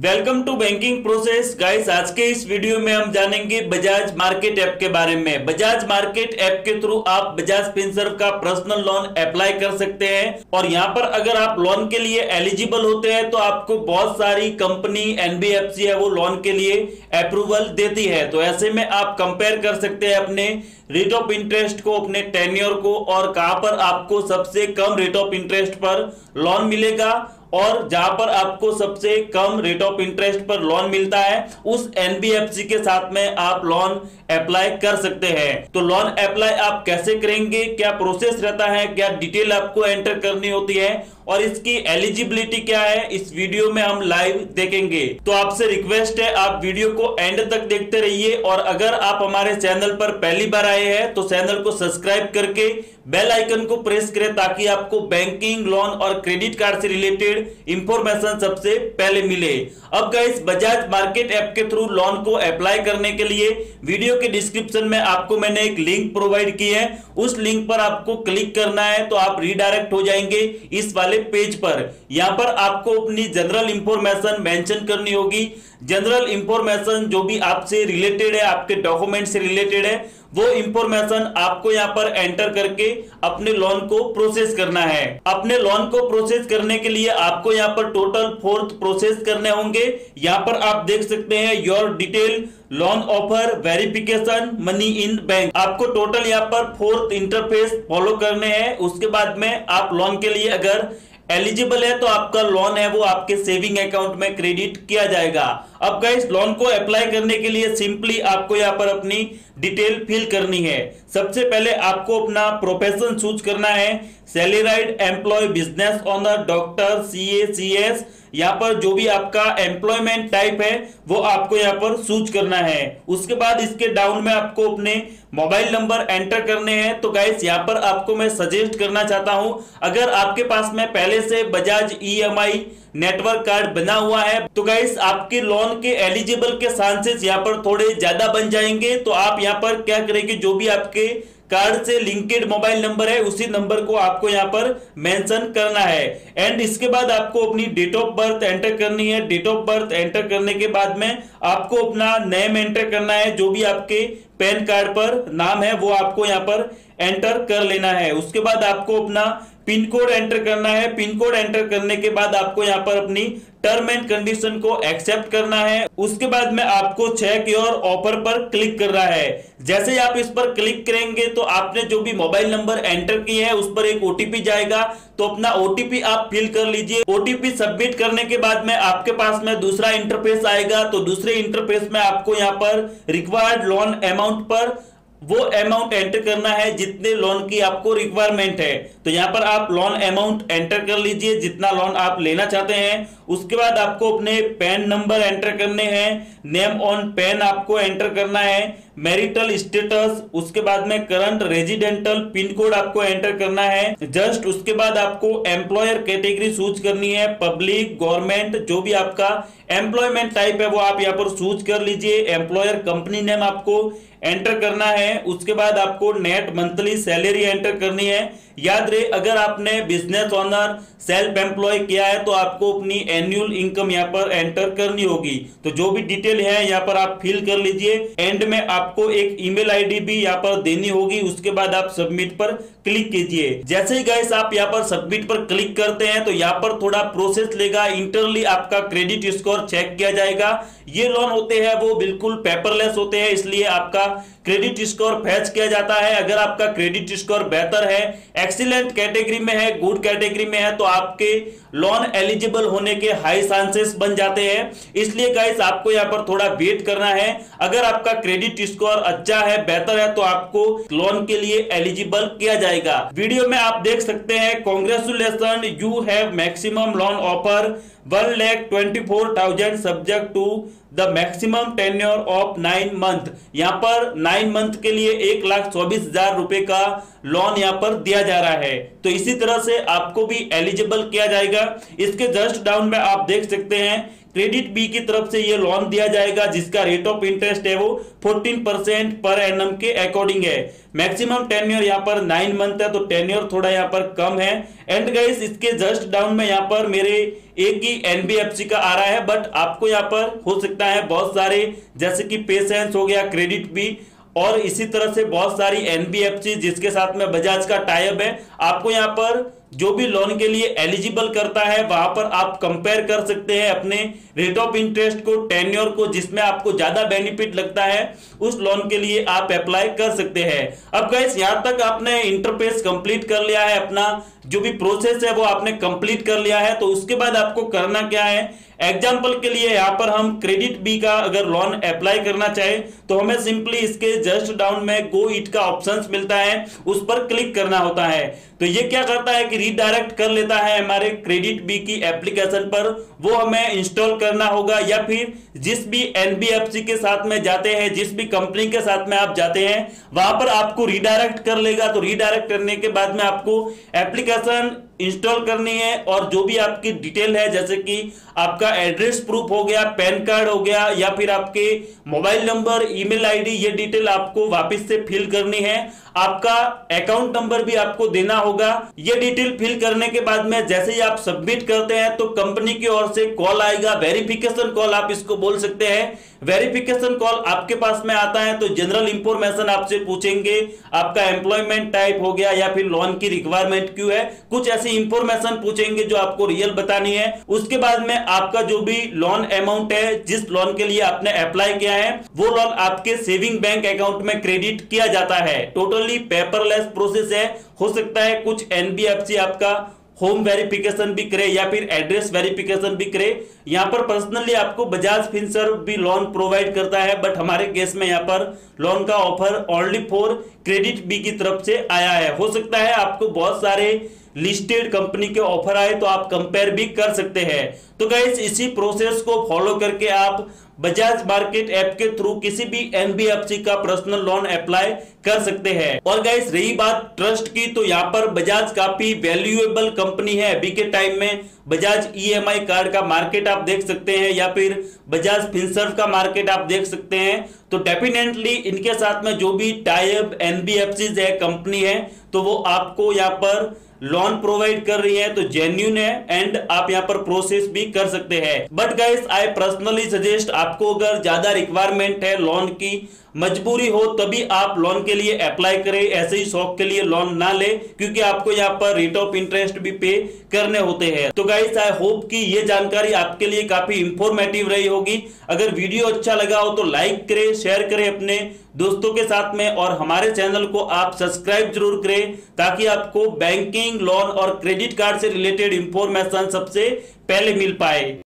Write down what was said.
Welcome to banking process guys. आज के इस वीडियो में हम जानेंगे बजाज मार्केट ऐप के बारे में। बजाज मार्केट ऐप के थ्रू आप बजाज फिनसर्व का पर्सनल लोन अप्लाई कर सकते हैं और यहाँ पर अगर आप लोन के लिए एलिजिबल होते हैं तो आपको बहुत सारी कंपनी एनबीएफसी है वो लोन के लिए अप्रूवल देती है। तो ऐसे में आप कंपेयर कर सकते हैं अपने रेट ऑफ इंटरेस्ट को, अपने टेन्योर को और कहां पर आपको सबसे कम रेट ऑफ इंटरेस्ट पर लोन मिलेगा और जहां पर आपको सबसे कम रेट ऑफ इंटरेस्ट पर लोन मिलता है उस एनबीएफसी के साथ में आप लोन अप्लाई कर सकते हैं। तो लोन अप्लाई आप कैसे करेंगे, क्या प्रोसेस रहता है, क्या डिटेल आपको एंटर करनी होती है और इसकी एलिजिबिलिटी क्या है, इस वीडियो में हम लाइव देखेंगे। तो आपसे रिक्वेस्ट है आप वीडियो को एंड तक देखते रहिए और अगर आप हमारे चैनल पर पहली बार आए हैं तो चैनल को सब्सक्राइब करके बेल आइकन को प्रेस करें ताकि आपको बैंकिंग, लोन और क्रेडिट कार्ड से रिलेटेड इंफॉर्मेशन सबसे पहले मिले। अब गाइस, बजाज मार्केट ऐप के थ्रू लोन को अप्लाई करने के लिए वीडियो के डिस्क्रिप्शन में आपको मैंने एक लिंक प्रोवाइड की है, उस लिंक पर आपको क्लिक करना है तो आप रीडायरेक्ट हो जाएंगे इस वाले पेज पर। यहां पर आपको अपनी जनरल इंफॉर्मेशन मेंशन करनी होगी। जनरल इंफॉर्मेशन जो भी आपसे रिलेटेड है, आपके डॉक्यूमेंट से रिलेटेड है, वो इंफॉर्मेशन आपको यहां पर एंटर करके अपने लोन को प्रोसेस करना है। अपने लोन को प्रोसेस करने के लिए आपको यहां पर टोटल 4 प्रोसेस करने होंगे। यहां पर आप देख सकते हैं your detail, loan offer, verification, money in bank. आपको टोटल यहां पर 4 इंटरफेस फॉलो करने हैं। उसके बाद में आप लोन के लिए अगर एलिजिबल है तो आपका लोन है वो आपके सेविंग अकाउंट में क्रेडिट किया जाएगा। अब गाइस, लोन को अप्लाई करने के लिए सिंपली आपको यहाँ पर अपनी डिटेल फिल करनी है। सबसे पहले आपको अपना प्रोफेशन चूज करना है, salaried employ, business owner, doctor, CA, CS. यहाँ पर जो भी आपका एम्प्लॉयमेंट टाइप है वो आपको यहाँ पर चूज करना है। उसके बाद इसके डाउन में आपको अपने मोबाइल नंबर एंटर करने हैं। तो गाइस, यहाँ पर आपको मैं सजेस्ट करना चाहता हूं, अगर आपके पास में पहले से बजाज ईएमआई नेटवर्क कार्ड बना हुआ है तो गाइस आपके लोन के एलिजिबल के चांसेस यहाँ पर थोड़े ज्यादा बन जाएंगे। तो आप यहाँ पर क्या करेंगे, जो भी आपके कार्ड से लिंकेड मोबाइल नंबर है उसी नंबर को आपको यहाँ पर मेंशन करना है। एंड इसके बाद आपको अपनी डेट ऑफ बर्थ एंटर करनी है। डेट ऑफ बर्थ एंटर करने के बाद में आपको अपना नेम एंटर करना है। जो भी आपके पैन कार्ड पर नाम है वो आपको यहाँ पर एंटर कर लेना है। उसके बाद आपको अपना पिन कोड एंटर करना है। पिन कोड एंटर करने के बाद आपको यहाँ पर अपनी टर्म एंड कंडीशन को एक्सेप्ट करना है। उसके बाद में आपको चेक योर ऑफर पर क्लिक करना है। जैसे ही आप इस पर क्लिक करेंगे तो आपने जो भी मोबाइल नंबर एंटर किया है उस पर एक ओटीपी जाएगा, तो अपना ओटीपी आप फिल कर लीजिए। ओटीपी सबमिट करने के बाद में आपके पास में दूसरा इंटरफेस आएगा। तो दूसरे इंटरफेस में आपको यहाँ पर रिक्वायर्ड लोन अमाउंट पर वो अमाउंट एंटर करना है जितने लोन की आपको रिक्वायरमेंट है। तो यहाँ पर आप लोन अमाउंट एंटर कर लीजिए जितना लोन आप लेना चाहते हैं। उसके बाद आपको अपने पैन नंबर एंटर करने हैं, नेम ऑन पैन आपको एंटर करना है, मैरिटल स्टेटस, उसके बाद में करंट रेजिडेंटल पिन कोड आपको एंटर करना है। जस्ट उसके बाद आपको एम्प्लॉयर कैटेगरी चूज करनी है, पब्लिक, गवर्नमेंट, जो भी आपका एम्प्लॉयमेंट टाइप है वो आप यहाँ पर चूज कर लीजिए। एम्प्लॉयर कंपनी नेम आपको एंटर करना है। उसके बाद आपको नेट मंथली सैलरी एंटर करनी है। याद रहे, अगर आपने बिजनेस ओनर, सेल्फ एम्प्लॉय किया है तो आपको अपनी एनुअल इनकम यहाँ पर एंटर करनी होगी। तो जो भी डिटेल है यहाँ पर आप फिल कर लीजिए। एंड में आपको एक ईमेल आईडी भी यहाँ पर देनी होगी। उसके बाद आप सबमिट पर क्लिक कीजिए। जैसे ही गाइस आप यहाँ पर सबमिट पर क्लिक करते हैं तो यहाँ पर थोड़ा प्रोसेस लेगा। इंटरनली आपका क्रेडिट स्कोर चेक किया जाएगा। ये लोन होते हैं वो बिल्कुल पेपरलेस होते हैं, इसलिए आपका क्रेडिट स्कोर फैच किया जाता है। अगर आपका क्रेडिट स्कोर बेहतर है, एक्सीलेंट कैटेगरी में है, गुड कैटेगरी में है तो आपके लोन एलिजिबल होने के हाई चांसेस बन जाते हैं। इसलिए गाइस आपको यहाँ पर थोड़ा वेट करना है। अगर आपका क्रेडिट स्कोर अच्छा है, बेहतर है तो आपको लोन के लिए एलिजिबल किया जाएगा। वीडियो में आप देख सकते हैं, congratulation, you have maximum loan offer 1,24,000 subject to the maximum tenure of 9 month. यहाँ पर 9 मंथ के लिए 1,24,000 रुपए का लोन यहाँ पर दिया जा रहा है। तो इसी तरह से आपको भी एलिजिबल किया जाएगा। इसके जस्ट डाउन में आप देख सकते हैं क्रेडिट बी की तरफ से ये लोन दिया जाएगा, जिसका रेट ऑफ इंटरेस्ट है वो 14% पर एनम के अकॉर्डिंग है। मैक्सिमम टेन्योर यहाँ पर 9 मंथ है, तो टेन्योर थोड़ा यहाँ पर कम है। एंड गाइस इसके जस्ट डाउन में यहाँ पर मेरे एक ही एनबीएफसी का आ रहा है, बट आपको यहाँ पर हो सकता है बहुत सारे, जैसे कि पेशेंस हो गया, क्रेडिट बी और इसी तरह से बहुत सारी एनबीएफसी जिसके साथ में बजाज का टाई अप है, आपको यहाँ पर जो भी लोन के लिए एलिजिबल करता है वहां पर आप कंपेयर कर सकते हैं अपने रेट ऑफ इंटरेस्ट को, टेन्योर को, जिसमें आपको ज्यादा बेनिफिट लगता है उस लोन के लिए आप अप्लाई कर सकते हैं। अब गाइस यहां तक आपने इंटरफेस कंप्लीट कर लिया है, अपना जो भी प्रोसेस है वो आपने कंप्लीट कर लिया है। तो उसके बाद आपको करना क्या है, एग्जाम्पल के लिए यहाँ पर हम क्रेडिट बी का अगर लोन अप्लाई करना चाहे तो हमें सिंपली इसके जस्ट डाउन में गो इट का ऑप्शंस मिलता है, उस पर क्लिक करना होता है। तो ये क्या करता है कि रीडायरेक्ट कर लेता है हमारे क्रेडिट बी की एप्लीकेशन पर, वो हमें इंस्टॉल करना होगा, या फिर जिस भी एनबीएफसी के साथ में जाते हैं, जिस भी कंपनी के साथ में आप जाते हैं वहां पर आपको रीडायरेक्ट कर लेगा। तो रीडायरेक्ट करने के बाद में आपको एप्लीकेशन इंस्टॉल करनी है और जो भी आपकी डिटेल है, जैसे कि आपका एड्रेस प्रूफ हो गया, पैन कार्ड हो गया, या फिर आपके मोबाइल नंबर, ईमेल आईडी, ये डिटेल आपको वापस से फिल करनी है। आपका अकाउंट नंबर भी आपको देना होगा। ये डिटेल फिल करने के बाद में जैसे ही आप सबमिट करते हैं तो कंपनी की ओर से कॉल आएगा, वेरिफिकेशन कॉल आप इसको बोल सकते हैं। वेरिफिकेशन कॉल आपके पास में आता है तो जनरल इंफॉर्मेशन आपसे पूछेंगे, आपका एम्प्लॉयमेंट टाइप हो गया या फिर लोन की रिक्वायरमेंट क्यों है, कुछ ऐसी इंफॉर्मेशन पूछेंगे जो आपको रियल बतानी है। उसके बाद में आपका जो भी लोन अमाउंट है, जिस लोन के लिए आपने अप्लाई किया है, वो लोन आपके सेविंग बैंक अकाउंट में क्रेडिट किया जाता है। टोटली पेपरलेस प्रोसेस है। हो सकता है कुछ एनबीएफसी आपका होम वेरिफिकेशन भी करे या फिर एड्रेस वेरिफिकेशन भी करे। यहाँ पर पर्सनली आपको बजाज फिनसर्व भी लोन प्रोवाइड करता है, बट हमारे केस में यहाँ पर लोन का offer only for KreditBee की तरफ से आया है। हो सकता है आपको बहुत सारे लिस्टेड कंपनी के ऑफर आए तो आप कंपेयर भी कर सकते हैं। तो गाइस इसी प्रोसेस को फॉलो करके आप बजाज मार्केट ऐप के थ्रू किसी भी एनबीएफसी का पर्सनल लोन अप्लाई कर सकते हैं। और गाइस रही बात ट्रस्ट की, तो यहाँ पर बजाज काफी वैल्यूएबल कंपनी है। अभी के टाइम में बजाज ईएमआई कार्ड का मार्केट आप देख सकते हैं या फिर बजाज फिनसर्व का मार्केट आप देख सकते हैं। तो डेफिनेटली इनके साथ में जो भी टाई अप एनबीएफसी है, कंपनी है, तो वो आपको यहाँ पर लोन प्रोवाइड कर रही है, तो जेन्युइन है एंड आप यहाँ पर प्रोसेस भी कर सकते हैं। But guys I personally suggest, आपको अगर ज्यादा रिक्वायरमेंट है, लोन की मजबूरी हो, तभी आप लोन के लिए अप्लाई करें। ऐसे ही शौक के लिए लोन ना ले, क्योंकि आपको यहाँ पर रेट ऑफ इंटरेस्ट भी पे करने होते हैं। तो गाइस आई होप कि ये जानकारी आपके लिए काफी इंफॉर्मेटिव रही होगी। अगर वीडियो अच्छा लगा हो तो लाइक करें, शेयर करें अपने दोस्तों के साथ में, और हमारे चैनल को आप सब्सक्राइब जरूर करें ताकि आपको बैंकिंग, लोन और क्रेडिट कार्ड से रिलेटेड इंफॉर्मेशन सबसे पहले मिल पाए।